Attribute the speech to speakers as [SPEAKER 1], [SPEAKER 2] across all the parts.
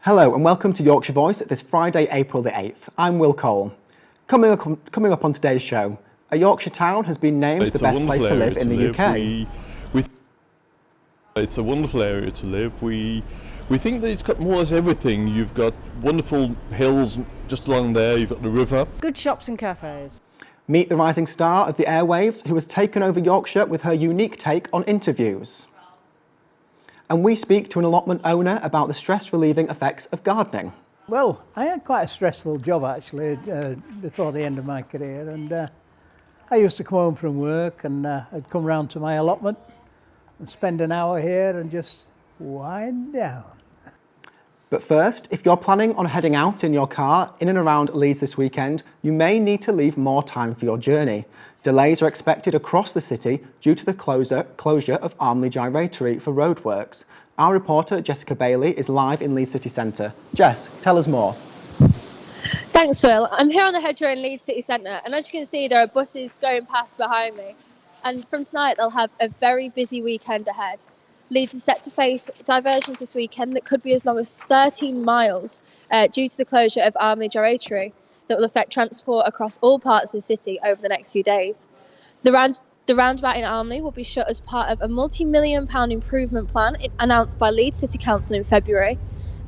[SPEAKER 1] Hello and welcome to Yorkshire Voice this Friday, April the 8th. I'm Will Cole. Coming up on today's show, a Yorkshire town has been named the best place to live in the UK.
[SPEAKER 2] It's a wonderful area to live. We think that it's got more or less everything. You've got wonderful hills just along there, you've got the river.
[SPEAKER 3] Good shops and cafes.
[SPEAKER 1] Meet the rising star of the airwaves who has taken over Yorkshire with her unique take on interviews. And we speak to an allotment owner about the stress-relieving effects of gardening.
[SPEAKER 4] Well, I had quite a stressful job actually before the end of my career, and I used to come home from work and I'd come round to my allotment and spend an hour here and just wind down.
[SPEAKER 1] But first, if you're planning on heading out in your car in and around Leeds this weekend, you may need to leave more time for your journey. Delays are expected across the city due to the closure of Armley Gyratory for roadworks. Our reporter, Jessica Bailey, is live in Leeds City Centre. Jess, tell us more.
[SPEAKER 5] Thanks, Will. I'm here on the hedgerow in Leeds City Centre, and as you can see, there are buses going past behind me. And from tonight, they'll have a very busy weekend ahead. Leeds is set to face diversions this weekend that could be as long as 13 miles due to the closure of Armley Gyratory that will affect transport across all parts of the city over the next few days. The roundabout in Armley will be shut as part of a multi-million-pound improvement plan announced by Leeds City Council in February,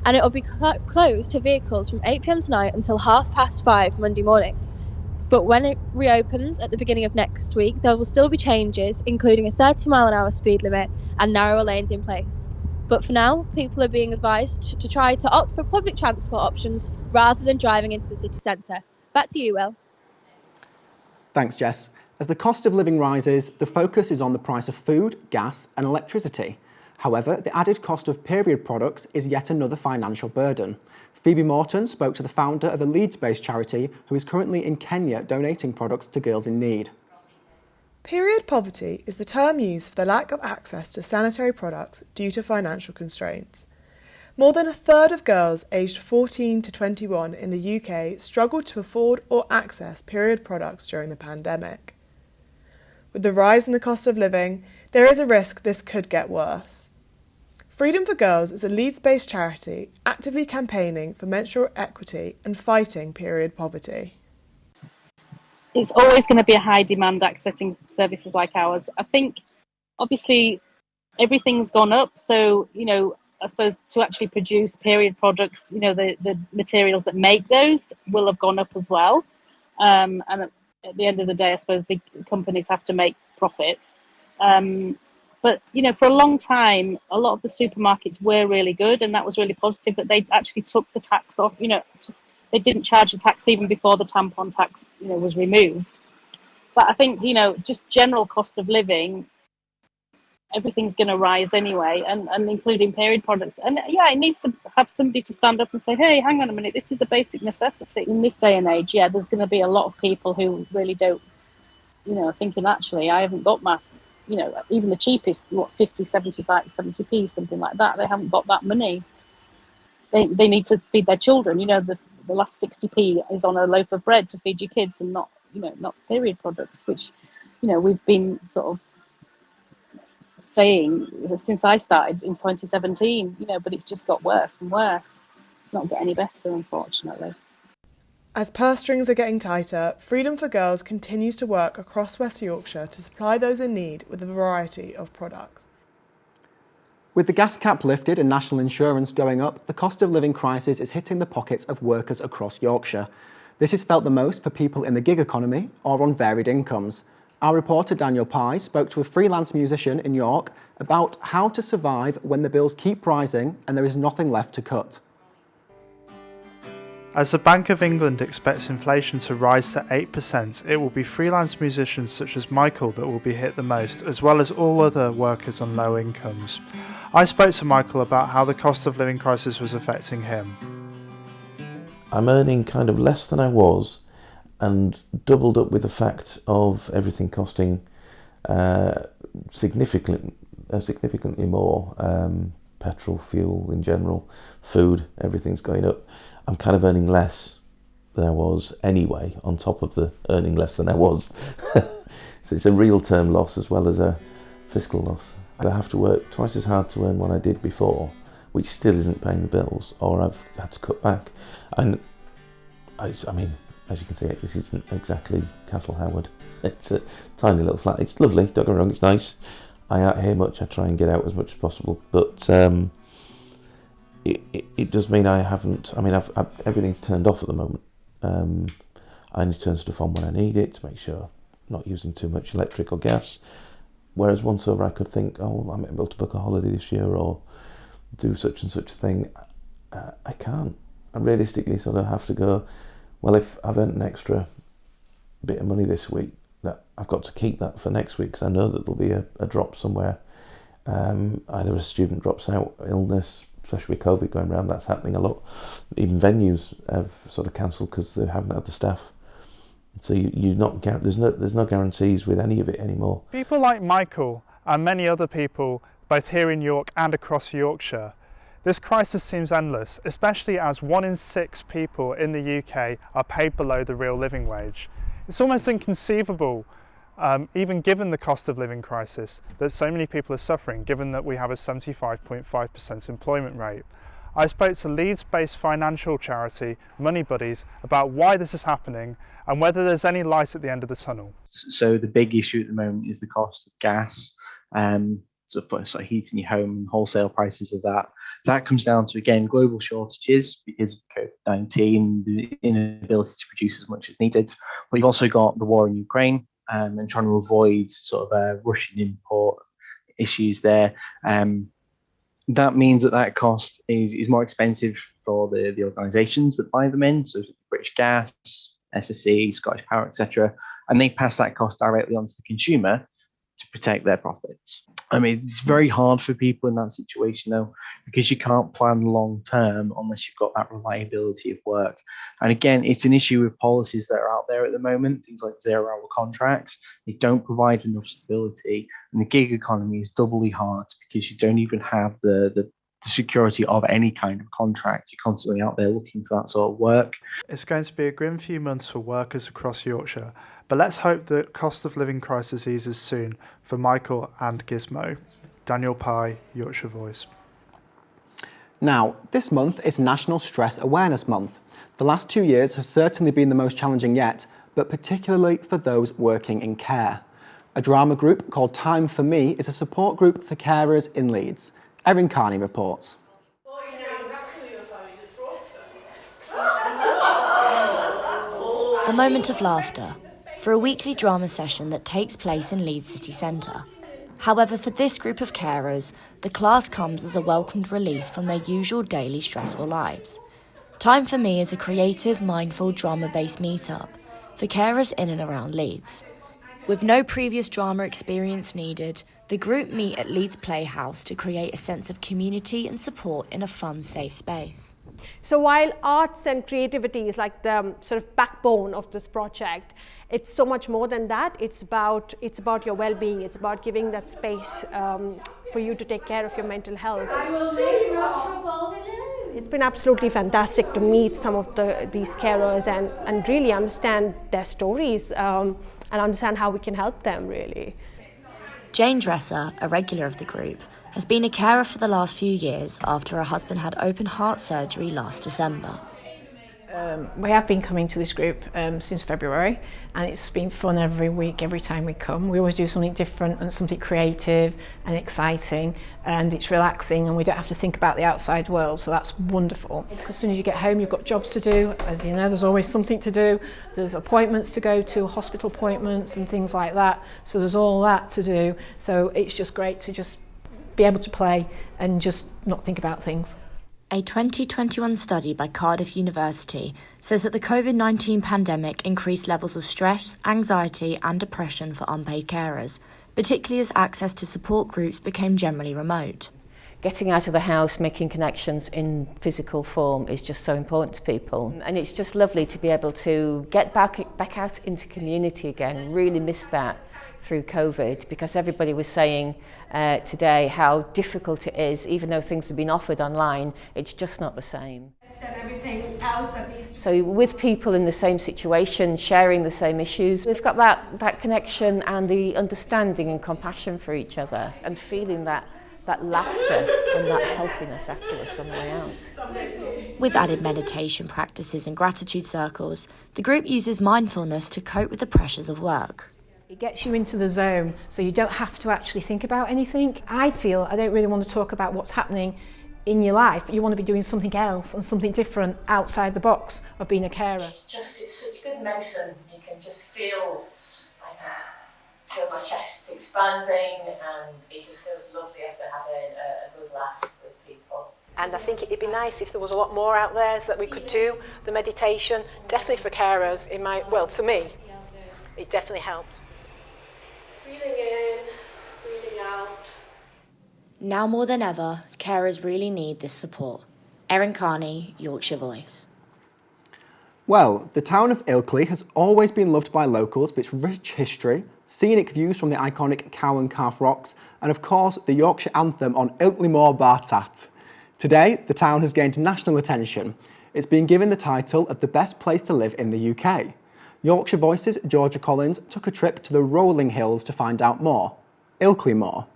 [SPEAKER 5] and it will be closed to vehicles from 8 p.m. tonight until 5:30 Monday morning. But when it reopens at the beginning of next week, there will still be changes, including a 30-mile-an-hour speed limit and narrower lanes in place. But for now, people are being advised to try to opt for public transport options rather than driving into the city centre. Back to you, Will.
[SPEAKER 1] Thanks, Jess. As the cost of living rises, the focus is on the price of food, gas and electricity. However, the added cost of period products is yet another financial burden. Phoebe Morton spoke to the founder of a Leeds-based charity who is currently in Kenya donating products to girls in need.
[SPEAKER 6] Period poverty is the term used for the lack of access to sanitary products due to financial constraints. More than a third of girls aged 14 to 21 in the UK struggled to afford or access period products during the pandemic. With the rise in the cost of living, there is a risk this could get worse. Freedom for Girls is a Leeds-based charity actively campaigning for menstrual equity and fighting period poverty.
[SPEAKER 7] It's always going to be a high demand accessing services like ours. I think, obviously, everything's gone up. So, I suppose to actually produce period products, the materials that make those will have gone up as well. And at the end of the day, I suppose big companies have to make profits. But, for a long time, a lot of the supermarkets were really good, and that was really positive that they actually took the tax off, they didn't charge the tax even before the tampon tax, was removed. But I think, just general cost of living, everything's going to rise anyway, and including period products. And yeah, it needs to have somebody to stand up and say, hey, hang on a minute, this is a basic necessity. In this day and age, yeah, there's going to be a lot of people who really don't, thinking, actually, I haven't got my, even the cheapest, 50, 75, 70p, something like that. They haven't got that money. They need to feed their children. The last 60p is on a loaf of bread to feed your kids, and not period products, which, we've been sort of saying since I started in 2017, but it's just got worse and worse. It's not getting any better, unfortunately.
[SPEAKER 6] As purse strings are getting tighter, Freedom for Girls continues to work across West Yorkshire to supply those in need with a variety of products.
[SPEAKER 1] With the gas cap lifted and national insurance going up, the cost of living crisis is hitting the pockets of workers across Yorkshire. This is felt the most for people in the gig economy or on varied incomes. Our reporter Daniel Pye spoke to a freelance musician in York about how to survive when the bills keep rising and there is nothing left to cut.
[SPEAKER 8] As the Bank of England expects inflation to rise to 8%, it will be freelance musicians such as Michael that will be hit the most, as well as all other workers on low incomes. I spoke to Michael about how the cost of living crisis was affecting him.
[SPEAKER 9] I'm earning kind of less than I was, and doubled up with the fact of everything costing significantly more. Petrol, fuel in general, food, everything's going up. I'm kind of earning less than I was anyway, on top of the earning less than I was. So it's a real term loss as well as a fiscal loss. I have to work twice as hard to earn what I did before, which still isn't paying the bills, or I've had to cut back. And I mean, as you can see, this isn't exactly Castle Howard. It's a tiny little flat. It's lovely, don't get me wrong, it's nice. I out here much, I try and get out as much as possible, but it does mean I haven't, I've everything's turned off at the moment. I only turn stuff on when I need it to make sure I'm not using too much electric or gas. Whereas once over I could think, oh, I'm able to book a holiday this year or do such and such a thing. I can't. I realistically sort of have to go, well, if I've earned an extra bit of money this week, that I've got to keep that for next week, because I know that there'll be a drop somewhere. Either a student drops out, illness, especially with COVID going around, that's happening a lot. Even venues have sort of cancelled because they haven't had the staff. So you're not there's no guarantees with any of it anymore.
[SPEAKER 8] People like Michael and many other people, both here in York and across Yorkshire, this crisis seems endless, especially as 1 in 6 people in the UK are paid below the real living wage. It's almost inconceivable, even given the cost of living crisis, that so many people are suffering, given that we have a 75.5% employment rate. I spoke to Leeds-based financial charity Money Buddies about why this is happening and whether there's any light at the end of the tunnel.
[SPEAKER 3] So the big issue at the moment is the cost of gas, so heating your home and wholesale prices of that. That comes down to, again, global shortages because of COVID-19, the inability to produce as much as needed. But you've also got the war in Ukraine and trying to avoid sort of Russian import issues there. That means that cost is more expensive for the organisations that buy them in, so British Gas, SSE, Scottish Power, etc. And they pass that cost directly onto the consumer to protect their profits. I mean, it's very hard for people in that situation, though, because you can't plan long term unless you've got that reliability of work. And again, it's an issue with policies that are out there at the moment, things like 0-hour contracts. They don't provide enough stability. And the gig economy is doubly hard because you don't even have the security of any kind of contract. You're constantly out there looking for that sort of work.
[SPEAKER 8] It's going to be a grim few months for workers across Yorkshire, but let's hope the cost of living crisis eases soon for Michael and Gizmo. Daniel Pye, Yorkshire Voice.
[SPEAKER 1] Now, this month is National Stress Awareness Month. The last 2 years have certainly been the most challenging yet, but particularly for those working in care. A drama group called Time For Me is a support group for carers in Leeds. Erin Carney reports.
[SPEAKER 10] A moment of laughter for a weekly drama session that takes place in Leeds city centre. However, for this group of carers, the class comes as a welcomed release from their usual daily stressful lives. Time For Me is a creative, mindful, drama-based meet-up for carers in and around Leeds. With no previous drama experience needed, the group meet at Leeds Playhouse to create a sense of community and support in a fun, safe space.
[SPEAKER 11] So while arts and creativity is like the sort of backbone of this project, it's so much more than that. It's about your well-being. It's about giving that space for you to take care of your mental health. It's been absolutely fantastic to meet some of these carers and really understand their stories and understand how we can help them, really.
[SPEAKER 10] Jane Dresser, a regular of the group, has been a carer for the last few years after her husband had open heart surgery last December.
[SPEAKER 12] We have been coming to this group since February, and it's been fun every week, every time we come. We always do something different and something creative and exciting, and it's relaxing, and we don't have to think about the outside world, so that's wonderful. As soon as you get home, you've got jobs to do. As you know, there's always something to do. There's appointments to go to, hospital appointments and things like that, so there's all that to do. So it's just great to just be able to play and just not think about things.
[SPEAKER 10] A 2021 study by Cardiff University says that the COVID-19 pandemic increased levels of stress, anxiety and depression for unpaid carers, particularly as access to support groups became generally remote.
[SPEAKER 13] Getting out of the house, making connections in physical form is just so important to people. And it's just lovely to be able to get back out into community again. Really missed that through COVID, because everybody was saying today how difficult it is, even though things have been offered online, it's just not the same. So with people in the same situation, sharing the same issues, we've got that connection and the understanding and compassion for each other, and feeling that that laughter and that healthiness afterwards on the way out.
[SPEAKER 10] With added meditation practices and gratitude circles, the group uses mindfulness to cope with the pressures of work.
[SPEAKER 12] It gets you into the zone, so you don't have to actually think about anything. I feel I don't really want to talk about what's happening in your life. You want to be doing something else and something different outside the box of being a carer.
[SPEAKER 14] It's such good medicine. You can just feel, I can just feel my chest expanding, and it just feels lovely after having a good laugh with people.
[SPEAKER 12] And I think it'd be nice if there was a lot more out there that we could do. The meditation, definitely for carers, for me, it definitely helped.
[SPEAKER 14] Breathing in, breathing out.
[SPEAKER 10] Now more than ever, carers really need this support. Erin Carney, Yorkshire Voice.
[SPEAKER 1] Well, the town of Ilkeley has always been loved by locals for its rich history, scenic views from the iconic Cow and Calf Rocks, and of course the Yorkshire anthem on Ilkeley Moor Bar Tat. Today, the town has gained national attention. It's been given the title of the best place to live in the UK. Yorkshire Voice's Georgia Collins took a trip to the rolling hills to find out more. Ilkeley Moor.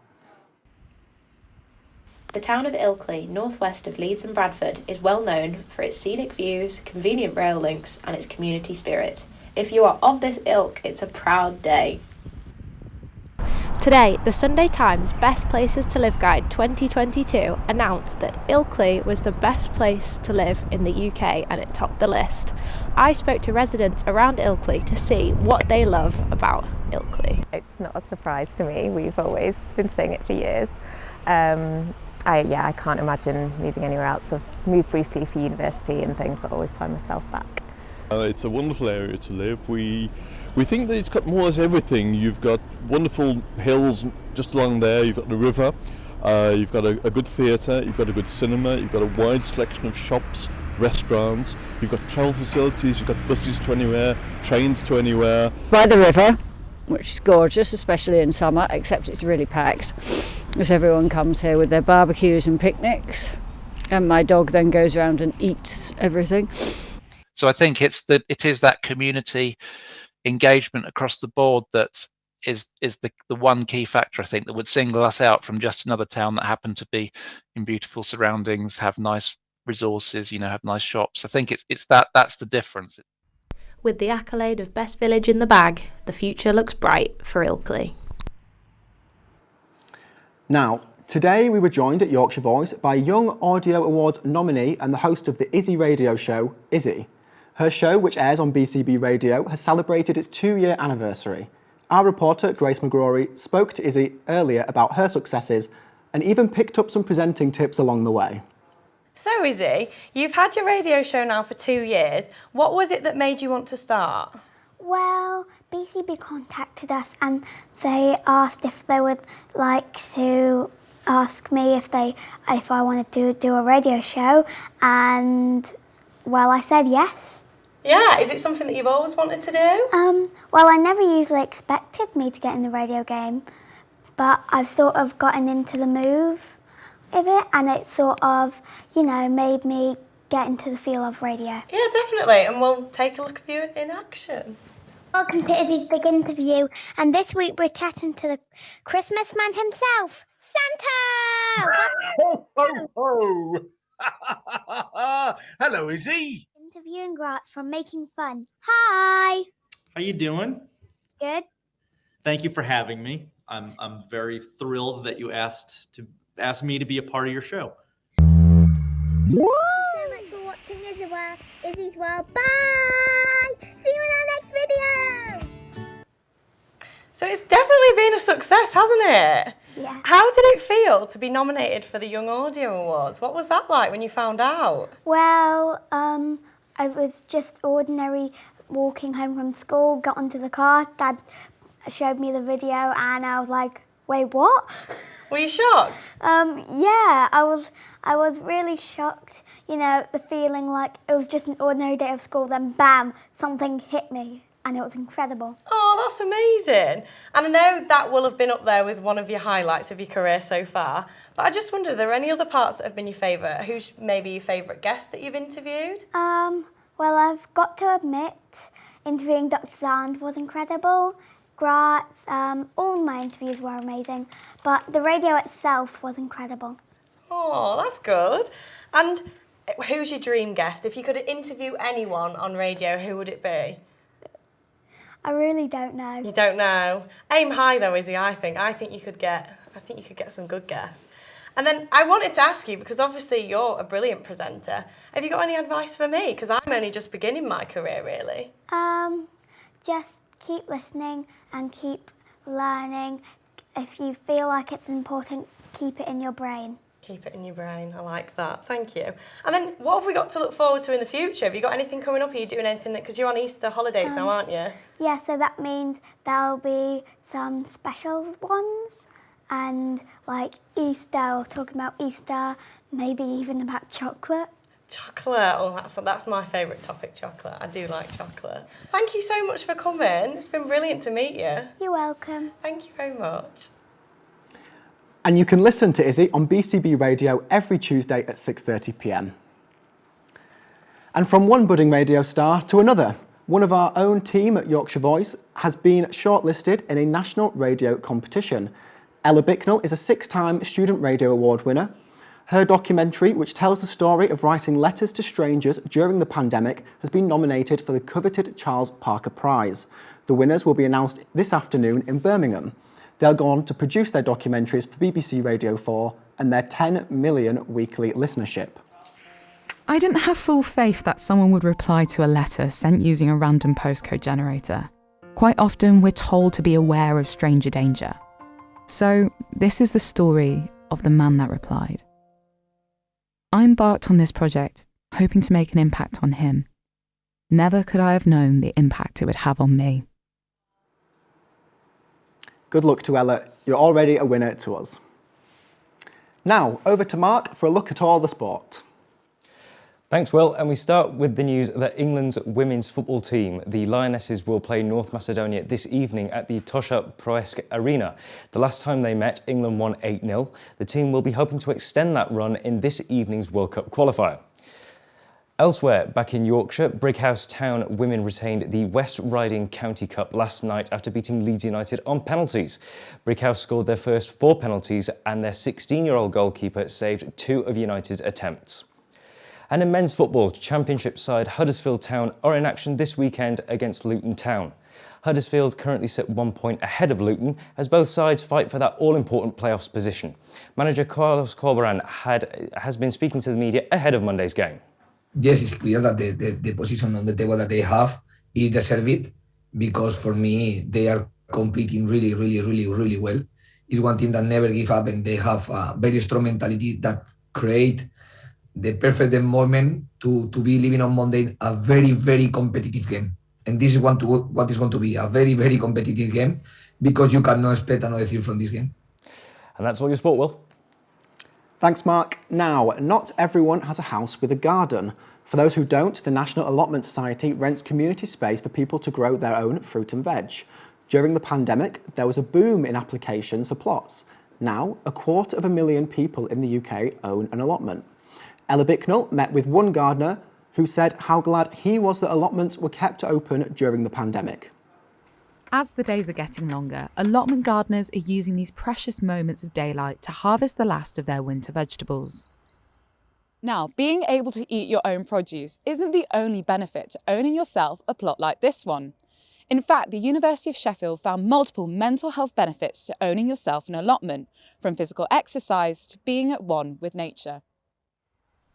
[SPEAKER 15] The town of Ilkeley, northwest of Leeds and Bradford, is well known for its scenic views, convenient rail links and its community spirit. If you are of this ilk, it's a proud day.
[SPEAKER 5] Today, the Sunday Times Best Places to Live Guide 2022 announced that Ilkeley was the best place to live in the UK and it topped the list. I spoke to residents around Ilkeley to see what they love about Ilkeley.
[SPEAKER 16] It's not a surprise to me, we've always been saying it for years. I can't imagine moving anywhere else. I've moved briefly for university and things, but I always find myself back.
[SPEAKER 2] It's a wonderful area to live. We think that it's got more as everything. You've got wonderful hills just along there, you've got the river, you've got a good theatre, you've got a good cinema, you've got a wide selection of shops, restaurants, you've got travel facilities, you've got buses to anywhere, trains to anywhere.
[SPEAKER 17] By the river, which is gorgeous, especially in summer, except it's really packed, as everyone comes here with their barbecues and picnics, and my dog then goes around and eats everything.
[SPEAKER 18] So I think it is that community engagement across the board that is the one key factor, I think, that would single us out from just another town that happened to be in beautiful surroundings, have nice resources, have nice shops. I think that's the difference.
[SPEAKER 15] With the accolade of Best Village in the bag, the future looks bright for Ilkeley.
[SPEAKER 1] Now, today we were joined at Yorkshire Voice by Young Audio Awards nominee and the host of the Izzy radio show, Izzy. Her show, which airs on BCB Radio, has celebrated its 2-year anniversary. Our reporter, Grace McGrory, spoke to Izzy earlier about her successes and even picked up some presenting tips along the way.
[SPEAKER 19] So Izzy, you've had your radio show now for 2 years. What was it that made you want to start?
[SPEAKER 20] Well, BCB contacted us and they asked if they would like to ask me if I wanted to do a radio show, and well, I said yes.
[SPEAKER 19] Yeah, is it something that you've always wanted to do?
[SPEAKER 20] Well, I never usually expected me to get in the radio game, but I've sort of gotten into the move of it, and it sort of, made me get into the feel of radio.
[SPEAKER 19] Yeah, definitely, and we'll take a look at you in action.
[SPEAKER 20] Welcome to Izzy's big interview, and this week we're chatting to the Christmas man himself, Santa!
[SPEAKER 21] Ho, ho, ho! Hello, Izzy.
[SPEAKER 20] Interviewing Grants from Making Fun. Hi!
[SPEAKER 22] How you doing?
[SPEAKER 20] Good.
[SPEAKER 22] Thank you for having me. I'm very thrilled that you asked me to be a part of your show.
[SPEAKER 20] Thank you so much for watching Izzy's World. Bye! See you in our next video!
[SPEAKER 19] So it's definitely been a success, hasn't it?
[SPEAKER 20] Yeah.
[SPEAKER 19] How did it feel to be nominated for the Young Audio Awards? What was that like when you found out?
[SPEAKER 20] Well, I was just ordinary walking home from school, got into the car, Dad showed me the video and I was like, wait, what?
[SPEAKER 19] Were you shocked?
[SPEAKER 20] Yeah, I was really shocked, the feeling like it was just an ordinary day of school, then bam, something hit me. And it was incredible.
[SPEAKER 19] Oh, that's amazing. And I know that will have been up there with one of your highlights of your career so far, but I just wonder, are there any other parts that have been your favourite? Who's maybe your favourite guest that you've interviewed?
[SPEAKER 20] Well, I've got to admit, interviewing Dr. Zand was incredible. Grats, all my interviews were amazing, but the radio itself was incredible.
[SPEAKER 19] Oh, that's good. And who's your dream guest? If you could interview anyone on radio, who would it be?
[SPEAKER 20] I really don't know.
[SPEAKER 19] You don't know. Aim high though, Izzy, I think. I think you could get some good guests. And then I wanted to ask you, because obviously you're a brilliant presenter, have you got any advice for me? Because I'm only just beginning my career, really.
[SPEAKER 20] Just keep listening and keep learning. If you feel like it's important, keep it in your brain.
[SPEAKER 19] Keep it in your brain. I like that. Thank you. And then what have we got to look forward to in the future? Have you got anything coming up? Are you doing anything because you're on Easter holidays now, aren't you?
[SPEAKER 20] Yeah, so that means there'll be some special ones and like Easter, or talking about Easter, maybe even about chocolate.
[SPEAKER 19] Chocolate. Oh, that's my favourite topic, chocolate. I do like chocolate. Thank you so much for coming. It's been brilliant to meet you.
[SPEAKER 20] You're welcome.
[SPEAKER 19] Thank you very much.
[SPEAKER 1] And you can listen to Izzy on BCB Radio every Tuesday at 6:30 p.m. And from one budding radio star to another, one of our own team at Yorkshire Voice has been shortlisted in a national radio competition. Ella Bicknell is a 6-time Student Radio Award winner. Her documentary, which tells the story of writing letters to strangers during the pandemic, has been nominated for the coveted Charles Parker Prize. The winners will be announced this afternoon in Birmingham. They'll go on to produce their documentaries for BBC Radio 4 and their 10 million weekly listenership.
[SPEAKER 4] I didn't have full faith that someone would reply to a letter sent using a random postcode generator. Quite often, we're told to be aware of stranger danger. So, this is the story of the man that replied. I embarked on this project, hoping to make an impact on him. Never could I have known the impact it would have on me.
[SPEAKER 1] Good luck to Ella, you're already a winner to us. Now, over to Mark for a look at all the sport.
[SPEAKER 7] Thanks, Will. And we start with the news that England's women's football team, the Lionesses, will play North Macedonia this evening at the Tosha Proesk Arena. The last time they met, England won 8-0. The team will be hoping to extend that run in this evening's World Cup qualifier. Elsewhere, back in Yorkshire, Brighouse Town women retained the West Riding County Cup last night after beating Leeds United on penalties. Brighouse scored their first 4 penalties and their 16-year-old goalkeeper saved 2 of United's attempts. And in men's football, Championship side Huddersfield Town are in action this weekend against Luton Town. Huddersfield currently sit 1 point ahead of Luton as both sides fight for that all-important playoffs position. Manager Carlos Corberán has been speaking to the media ahead of Monday's game.
[SPEAKER 23] Yes, it's clear that the position on the table that they have is deserved, because for me they are competing really well. It's one team that never give up, and they have a very strong mentality that create the perfect moment to be living on Monday a very competitive game. And this is what is going to be a very competitive game, because you cannot expect another thing from this game.
[SPEAKER 7] And that's all your sport, Will.
[SPEAKER 1] Thanks, Mark. Now, not everyone has a house with a garden. For those who don't, the National Allotment Society rents community space for people to grow their own fruit and veg. During the pandemic, there was a boom in applications for plots. Now, 250,000 people in the UK own an allotment. Ella Bicknell met with one gardener who said how glad he was that allotments were kept open during the pandemic.
[SPEAKER 24] As the days are getting longer, allotment gardeners are using these precious moments of daylight to harvest the last of their winter vegetables.
[SPEAKER 25] Now, being able to eat your own produce isn't the only benefit to owning yourself a plot like this one. In fact, the University of Sheffield found multiple mental health benefits to owning yourself an allotment, from physical exercise to being at one with nature.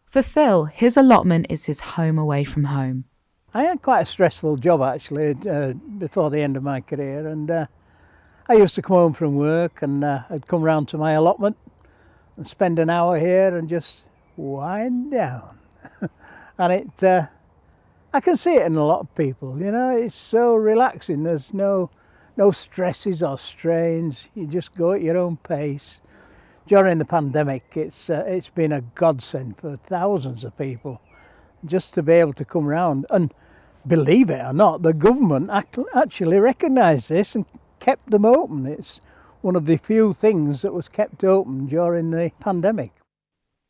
[SPEAKER 24] For Phil, his allotment is his home away from home.
[SPEAKER 26] I had quite a stressful job actually before the end of my career, and I used to come home from work and I'd come round to my allotment and spend an hour here and just wind down. And I can see it in a lot of people, you know, it's so relaxing. There's no stresses or strains, you just go at your own pace. During the pandemic, it's been a godsend for thousands of people. Just to be able to come round, and believe it or not, the government actually recognised this and kept them open. It's one of the few things that was kept open during the pandemic.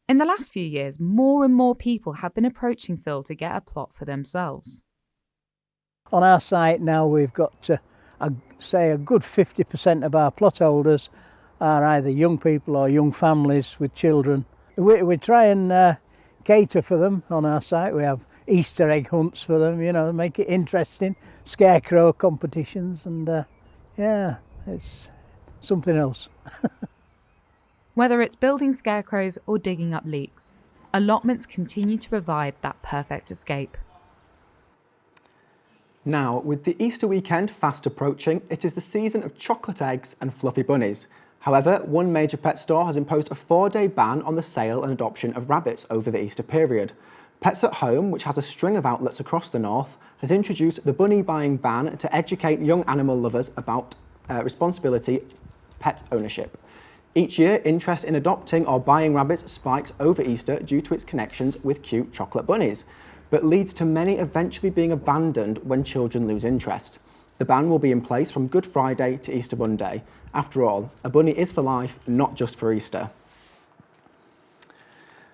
[SPEAKER 24] In the last few years, more and more people have been approaching Phil to get a plot for themselves.
[SPEAKER 26] On our site now we've got I'd say a good 50% of our plot holders are either young people or young families with children. We try and cater for them on our site. We have Easter egg hunts for them, you know, make it interesting, scarecrow competitions, and yeah, it's something else.
[SPEAKER 24] Whether it's building scarecrows or digging up leaks, allotments continue to provide that perfect escape.
[SPEAKER 1] Now, with the Easter weekend fast approaching, it is the season of chocolate eggs and fluffy bunnies. However, one major pet store has imposed a 4-day ban on the sale and adoption of rabbits over the Easter period. Pets at Home, which has a string of outlets across the north, has introduced the bunny buying ban to educate young animal lovers about responsibility pet ownership. Each year, interest in adopting or buying rabbits spikes over Easter due to its connections with cute chocolate bunnies, but leads to many eventually being abandoned when children lose interest. The ban will be in place from Good Friday to Easter Monday. After all, a bunny is for life, not just for Easter.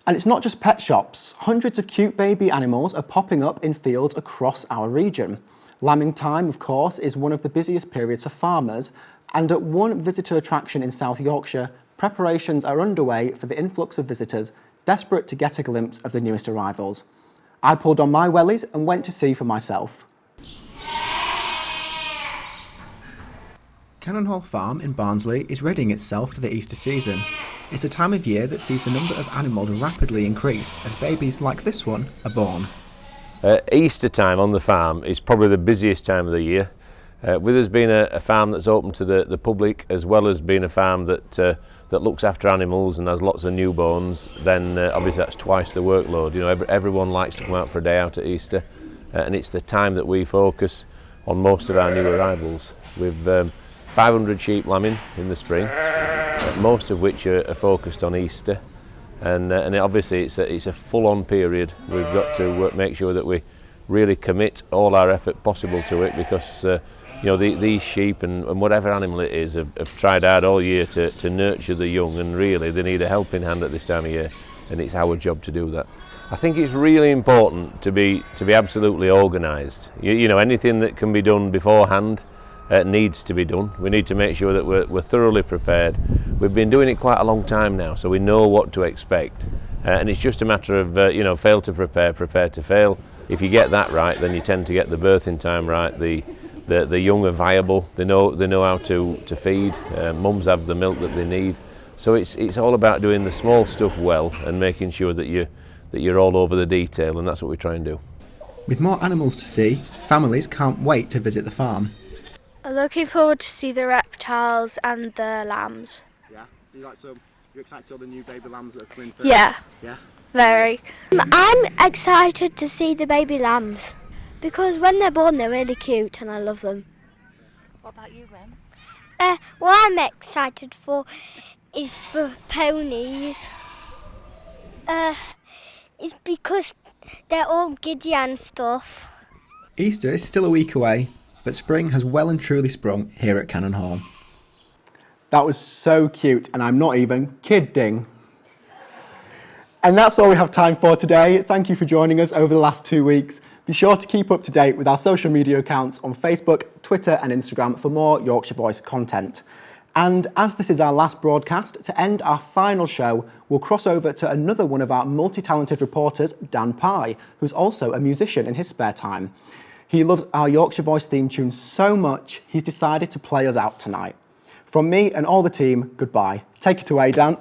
[SPEAKER 1] And it's not just pet shops. Hundreds of cute baby animals are popping up in fields across our region. Lambing time, of course, is one of the busiest periods for farmers, and at one visitor attraction in South Yorkshire, preparations are underway for the influx of visitors desperate to get a glimpse of the newest arrivals. I pulled on my wellies and went to see for myself. Cannon Hall Farm in Barnsley is readying itself for the Easter season. It's a time of year that sees the number of animals rapidly increase as babies like this one are born.
[SPEAKER 3] Easter time on the farm is probably the busiest time of the year. With us being a farm that's open to the public, as well as being a farm that looks after animals and has lots of newborns, then obviously that's twice the workload. You know, everyone likes to come out for a day out at Easter, and it's the time that we focus on most of our new arrivals. We've 500 sheep lambing in the spring, most of which are focused on Easter, and obviously it's a full-on period. We've got to make sure that we really commit all our effort possible to it, because you know, these sheep and whatever animal it is have tried hard all year to nurture the young, and really they need a helping hand at this time of year, and it's our job to do that. I think it's really important to be absolutely organised. You know, anything that can be done beforehand needs to be done. We need to make sure that we're thoroughly prepared. We've been doing it quite a long time now, so we know what to expect, and it's just a matter of you know, fail to prepare, prepare to fail. If you get that right, then you tend to get the birthing time right. The young are viable. They know how to feed. Mums have the milk that they need. So it's all about doing the small stuff well and making sure that you're all over the detail, and that's what we try and do.
[SPEAKER 1] With more animals to see, families can't wait to visit the farm.
[SPEAKER 6] I'm looking forward to see the reptiles and the lambs.
[SPEAKER 1] Yeah, you're excited to see all the new baby lambs that are coming first?
[SPEAKER 6] Yeah.
[SPEAKER 1] Yeah.
[SPEAKER 6] Very.
[SPEAKER 20] I'm excited to see the baby lambs because when they're born they're really cute and I love them.
[SPEAKER 6] What about you, Ren?
[SPEAKER 20] What I'm excited for is for ponies. It's because they're all giddy and stuff.
[SPEAKER 1] Easter is still a week away, but spring has well and truly sprung here at Cannon Hall. That was so cute, and I'm not even kidding. And that's all we have time for today. Thank you for joining us over the last 2 weeks. Be sure to keep up to date with our social media accounts on Facebook, Twitter and Instagram for more Yorkshire Voice content. And as this is our last broadcast, to end our final show, we'll cross over to another one of our multi-talented reporters, Dan Pye, who's also a musician in his spare time. He loves our Yorkshire Voice theme tune so much, he's decided to play us out tonight. From me and all the team, goodbye. Take it away, Dan.